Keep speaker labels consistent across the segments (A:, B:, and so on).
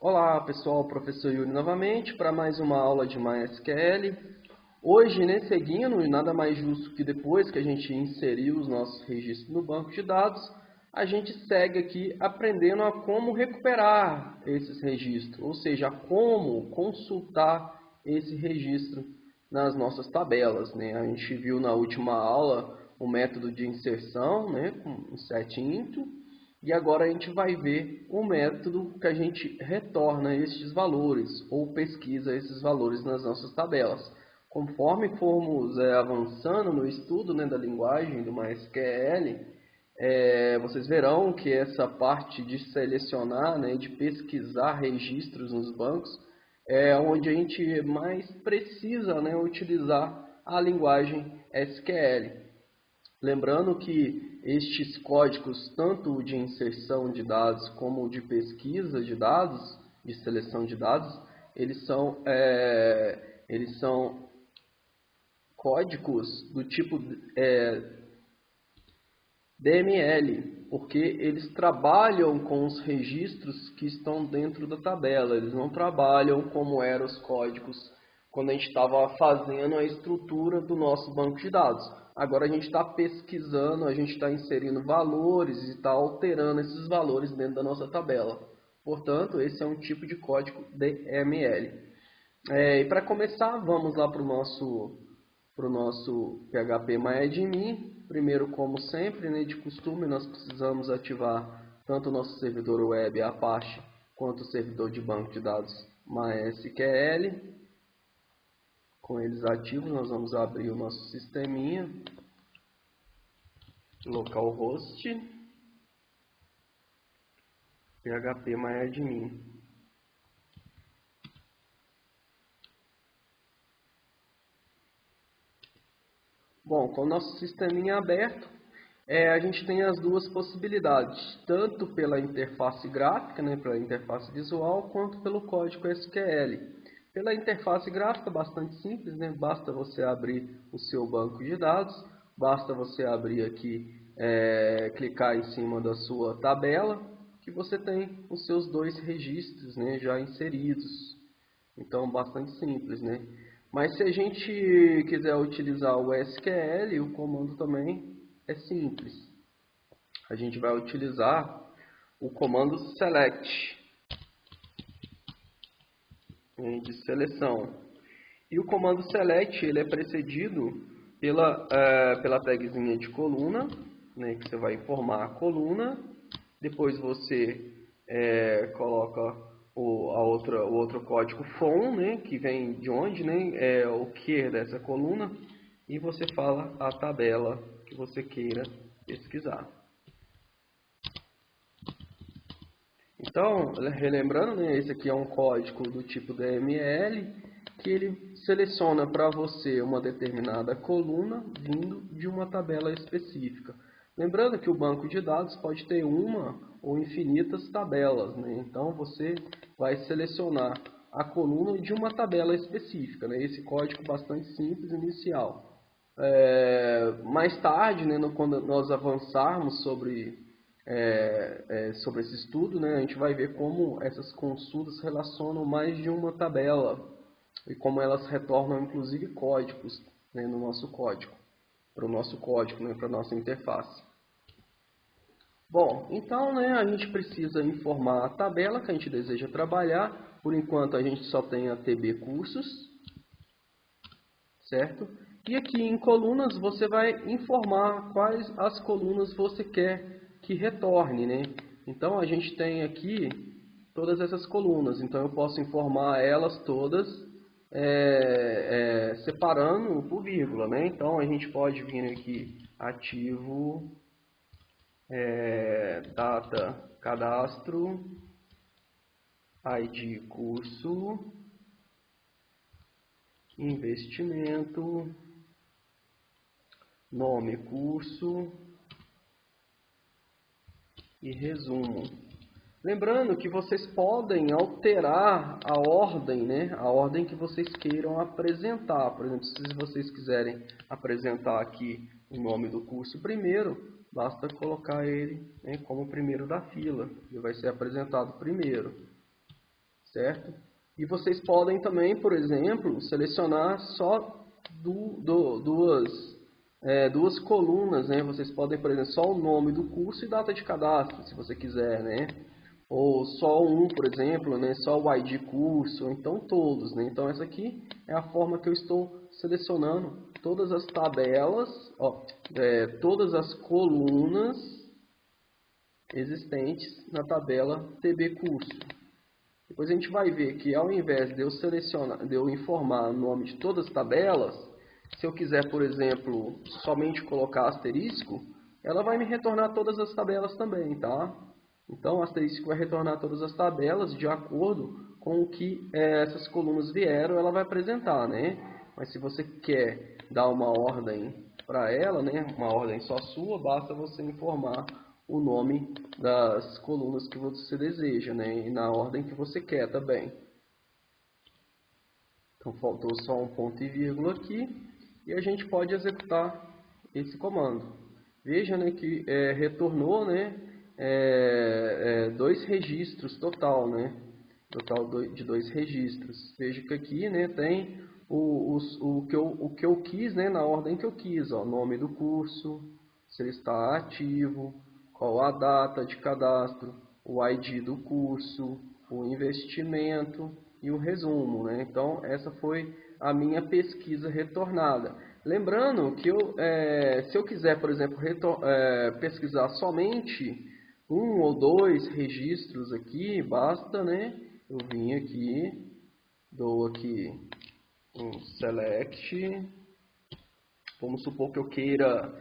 A: Olá pessoal, professor Yuri novamente para mais uma aula de MySQL. Hoje, seguindo, e nada mais justo que depois que a gente inseriu os nossos registros no banco de dados, a gente segue aqui aprendendo a como recuperar esses registros, ou seja, como consultar esse registro nas nossas tabelas. A gente viu na última aula o método de inserção, com setInto. E agora a gente vai ver o método que a gente retorna estes valores ou pesquisa esses valores nas nossas tabelas. Conforme formos avançando no estudo da linguagem do MySQL, vocês verão que essa parte de selecionar, de pesquisar registros nos bancos, é onde a gente mais precisa utilizar a linguagem SQL. Lembrando que estes códigos, tanto o de inserção de dados como o de pesquisa de dados, de seleção de dados, eles são códigos do tipo DML, porque eles trabalham com os registros que estão dentro da tabela. Eles não trabalham como eram os códigos quando a gente estava fazendo a estrutura do nosso banco de dados. Agora a gente está pesquisando, a gente está inserindo valores e está alterando esses valores dentro da nossa tabela. Portanto, esse é um tipo de código DML. E para começar, vamos lá para o nosso PHP MyAdmin. Primeiro, como sempre, de costume, nós precisamos ativar tanto o nosso servidor web Apache quanto o servidor de banco de dados MySQL. Com eles ativos, nós vamos abrir o nosso sisteminha, localhost, PHP MyAdmin. Bom, com o nosso sisteminha aberto, a gente tem as duas possibilidades, tanto pela interface gráfica, pela interface visual, quanto pelo código SQL. Pela interface gráfica, bastante simples, basta você abrir o seu banco de dados, basta você abrir aqui, clicar em cima da sua tabela, que você tem os seus dois registros já inseridos. Então, bastante simples, Mas se a gente quiser utilizar o SQL, o comando também é simples. A gente vai utilizar o comando select, de seleção. E o comando select ele é precedido pela tagzinha de coluna, que você vai informar a coluna. Depois você coloca o outro código from, que vem de onde, é o que dessa coluna, e você fala a tabela que você queira pesquisar. Então, relembrando, esse aqui é um código do tipo DML, que ele seleciona para você uma determinada coluna vindo de uma tabela específica. Lembrando que o banco de dados pode ter uma ou infinitas tabelas, Então você vai selecionar a coluna de uma tabela específica, Esse código bastante simples inicial. Mais tarde, quando nós avançarmos sobre esse estudo, a gente vai ver como essas consultas relacionam mais de uma tabela e como elas retornam inclusive códigos no nosso código, para o nosso código, para a nossa interface. Bom, então a gente precisa informar a tabela que a gente deseja trabalhar. Por enquanto a gente só tem a TB cursos, certo? E aqui em colunas você vai informar quais as colunas você quer que retorne, Então a gente tem aqui todas essas colunas, então eu posso informar elas todas separando por vírgula, Então a gente pode vir aqui ativo, data, cadastro, ID curso, investimento, nome curso e resumo. Lembrando que vocês podem alterar a ordem, a ordem que vocês queiram apresentar. Por exemplo, se vocês quiserem apresentar aqui o nome do curso primeiro, basta colocar ele como primeiro da fila. Ele vai ser apresentado primeiro. certo? E vocês podem também, por exemplo, selecionar só duas colunas, né? Vocês podem, por exemplo, só o nome do curso e data de cadastro, se você quiser, né? Ou só um, por exemplo, né? Só o ID curso, ou então todos, né? Então essa aqui é a forma que eu estou selecionando todas as tabelas, ó, todas as colunas existentes na tabela TB curso. Depois a gente vai ver que ao invés de eu selecionar, de eu informar o nome de todas as tabelas, se eu quiser, por exemplo, somente colocar asterisco, ela vai me retornar todas as tabelas também, tá? Então, o asterisco vai retornar todas as tabelas de acordo com o que essas colunas vieram, ela vai apresentar, né? Mas se você quer dar uma ordem para ela, né, uma ordem só sua, basta você informar o nome das colunas que você deseja, né, e na ordem que você quer também. Então, faltou só um ponto e vírgula aqui, e a gente pode executar esse comando. Veja, né, que retornou, né, dois registros total, né, total de dois registros. Veja que aqui, né, tem o que eu quis, né, na ordem que eu quis, ó, nome do curso, se ele está ativo, qual a data de cadastro, o ID do curso, o investimento e o resumo, né? Então, essa foi a minha pesquisa retornada. Lembrando que se eu quiser, por exemplo, pesquisar somente um ou dois registros aqui, basta, né? Eu vim aqui, dou aqui um select. Vamos supor que eu queira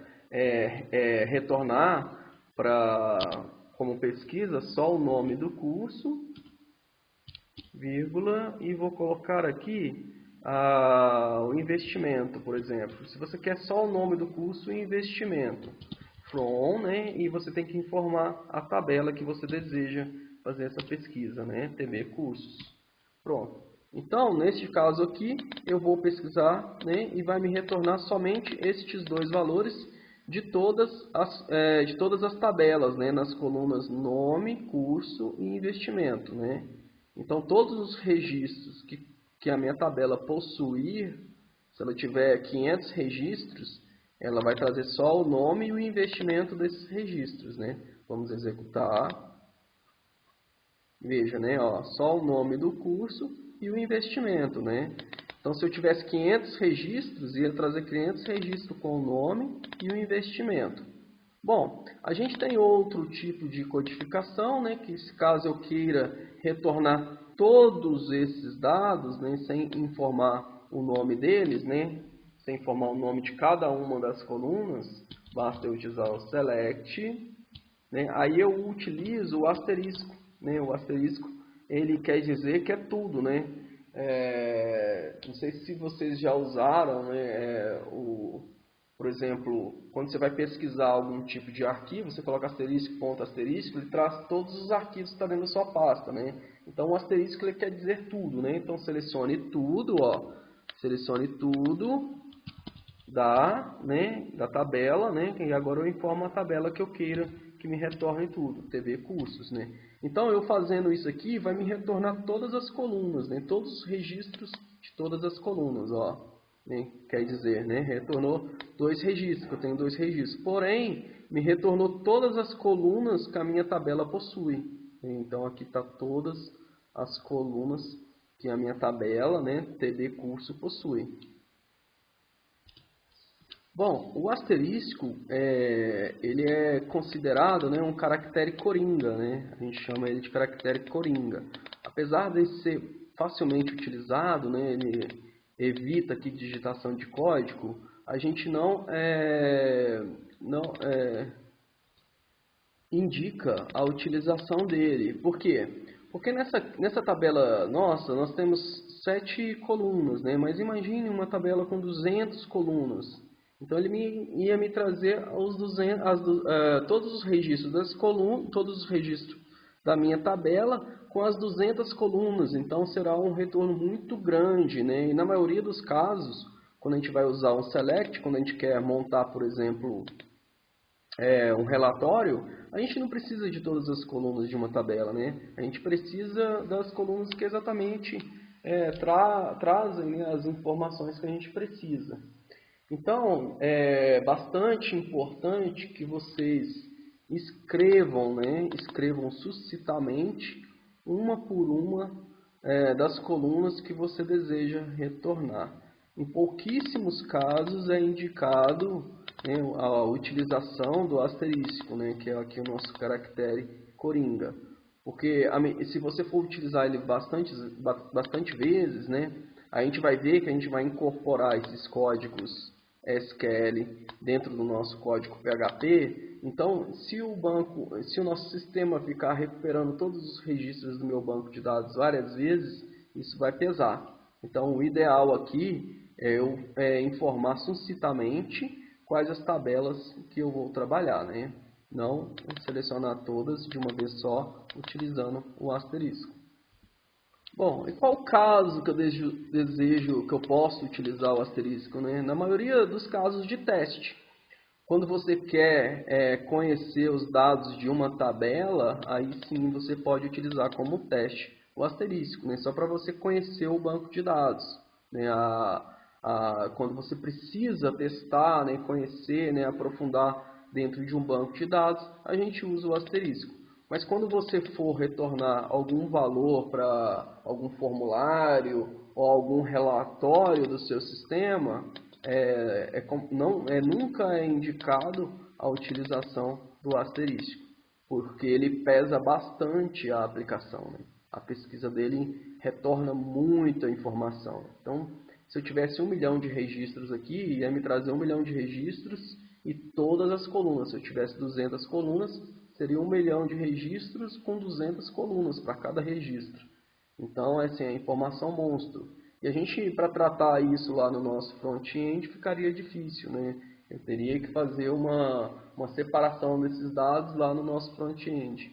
A: retornar como pesquisa só o nome do curso, vírgula, e vou colocar aqui o investimento, por exemplo. Se você quer só o nome do curso e investimento, from, né, e você tem que informar a tabela que você deseja fazer essa pesquisa, né, TB cursos. Pronto. Então, neste caso aqui, eu vou pesquisar, né, e vai me retornar somente estes dois valores de todas as tabelas, né, nas colunas nome, curso e investimento, né. Então, todos os registros que a minha tabela possuir, se ela tiver 500 registros, ela vai trazer só o nome e o investimento desses registros, né. Vamos executar. Veja, né, ó, só o nome do curso e o investimento, né? Então, se eu tivesse 500 registros, ia trazer 500 registros com o nome e o investimento. Bom, a gente tem outro tipo de codificação, né, que se caso eu queira retornar todos esses dados, né, sem informar o nome deles, né, sem informar o nome de cada uma das colunas, basta eu utilizar o select, né, aí eu utilizo o asterisco, né, o asterisco ele quer dizer que é tudo, né? Não sei se vocês já usaram, né, por exemplo, quando você vai pesquisar algum tipo de arquivo, você coloca asterisco, ponto, asterisco, ele traz todos os arquivos que estão dentro da sua pasta, né? Então, o asterisco ele quer dizer tudo, né? Então, selecione tudo, ó, selecione tudo da tabela, né? E agora eu informo a tabela que eu queira que me retorne tudo, TB cursos, né? Então, eu fazendo isso aqui, vai me retornar todas as colunas, né? Todos os registros de todas as colunas, ó. Né? Quer dizer, né? Retornou dois registros, que eu tenho dois registros. Porém, me retornou todas as colunas que a minha tabela possui. Então, aqui está todas as colunas que a minha tabela, né? TB curso possui. Bom, o asterisco ele é considerado, né, um caractere coringa, né? A gente chama ele de caractere coringa. Apesar de ser facilmente utilizado, né, ele evita aqui digitação de código, a gente não indica a utilização dele. Por quê? Porque nessa tabela nossa, nós temos 7 colunas, né? Mas imagine uma tabela com 200 colunas. Então, ele ia me trazer todos os registros das colunas, todos os registros da minha tabela com as 200 colunas. Então, será um retorno muito grande, né? E na maioria dos casos, quando a gente vai usar um select, quando a gente quer montar, por exemplo, um relatório, a gente não precisa de todas as colunas de uma tabela, né? A gente precisa das colunas que exatamente trazem, né, as informações que a gente precisa. Então, é bastante importante que vocês escrevam, né, escrevam sucintamente, uma por uma, das colunas que você deseja retornar. Em pouquíssimos casos é indicado, né, a utilização do asterisco, né, que é aqui o nosso caractere coringa. Porque se você for utilizar ele bastante vezes, né, a gente vai ver que a gente vai incorporar esses códigos SQL dentro do nosso código PHP. Então, se o nosso sistema ficar recuperando todos os registros do meu banco de dados várias vezes, isso vai pesar. Então, o ideal aqui é eu informar sucintamente quais as tabelas que eu vou trabalhar, né? Não selecionar todas de uma vez só, utilizando o asterisco. Bom, e qual caso que eu desejo que eu possa utilizar o asterisco, né? Na maioria dos casos de teste. Quando você quer conhecer os dados de uma tabela, aí sim você pode utilizar como teste o asterisco, né? Só para você conhecer o banco de dados, né? Quando você precisa testar, né? Conhecer, né? Aprofundar dentro de um banco de dados, a gente usa o asterisco. Mas quando você for retornar algum valor para algum formulário ou algum relatório do seu sistema, nunca é indicado a utilização do asterisco, porque ele pesa bastante a aplicação, né? A pesquisa dele retorna muita informação. Então, se eu tivesse 1 milhão de registros aqui, ia me trazer 1 milhão de registros e todas as colunas. Se eu tivesse 200 colunas, seria 1 milhão de registros com 200 colunas para cada registro. Então, assim, é informação monstro. E a gente, para tratar isso lá no nosso front-end, ficaria difícil, né? Eu teria que fazer uma separação desses dados lá no nosso front-end.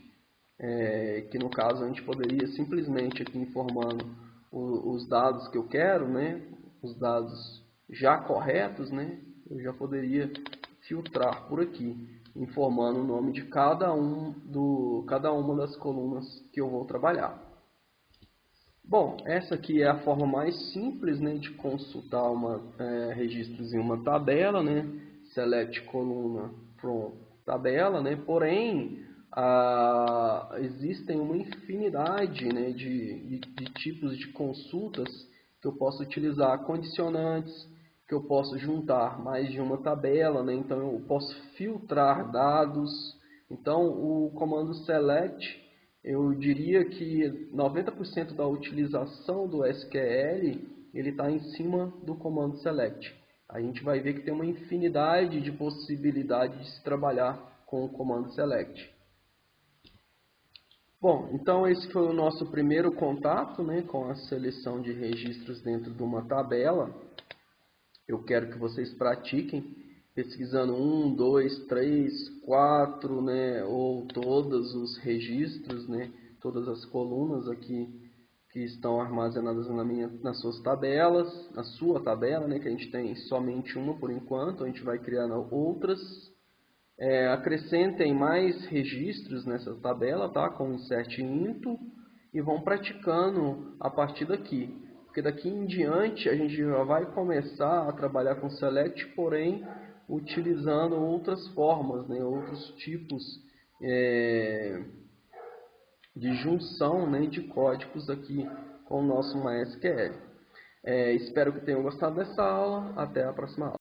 A: Que no caso a gente poderia simplesmente aqui informando os dados que eu quero, né? Os dados já corretos, né? Eu já poderia filtrar por aqui, informando o nome de cada uma das colunas que eu vou trabalhar. Bom, essa aqui é a forma mais simples, né, de consultar registros em uma tabela, né? Select coluna from tabela, né? Porém, existem uma infinidade, né, de tipos de consultas que eu posso utilizar, condicionantes, que eu posso juntar mais de uma tabela, né? Então eu posso filtrar dados. Então o comando select, eu diria que 90% da utilização do SQL ele está em cima do comando select. A gente vai ver que tem uma infinidade de possibilidades de se trabalhar com o comando select. Bom, então esse foi o nosso primeiro contato, né, com a seleção de registros dentro de uma tabela. Eu quero que vocês pratiquem pesquisando 1, 2, 3, 4, né, ou todos os registros, né, todas as colunas aqui que estão armazenadas nas suas tabelas, na sua tabela, né, que a gente tem somente uma por enquanto, a gente vai criar outras. Acrescentem mais registros nessa tabela, tá, com insert into, e vão praticando a partir daqui. Porque daqui em diante a gente já vai começar a trabalhar com select, porém utilizando outras formas, né, outros tipos de junção, né, de códigos aqui com o nosso MySQL. Espero que tenham gostado dessa aula. Até a próxima aula.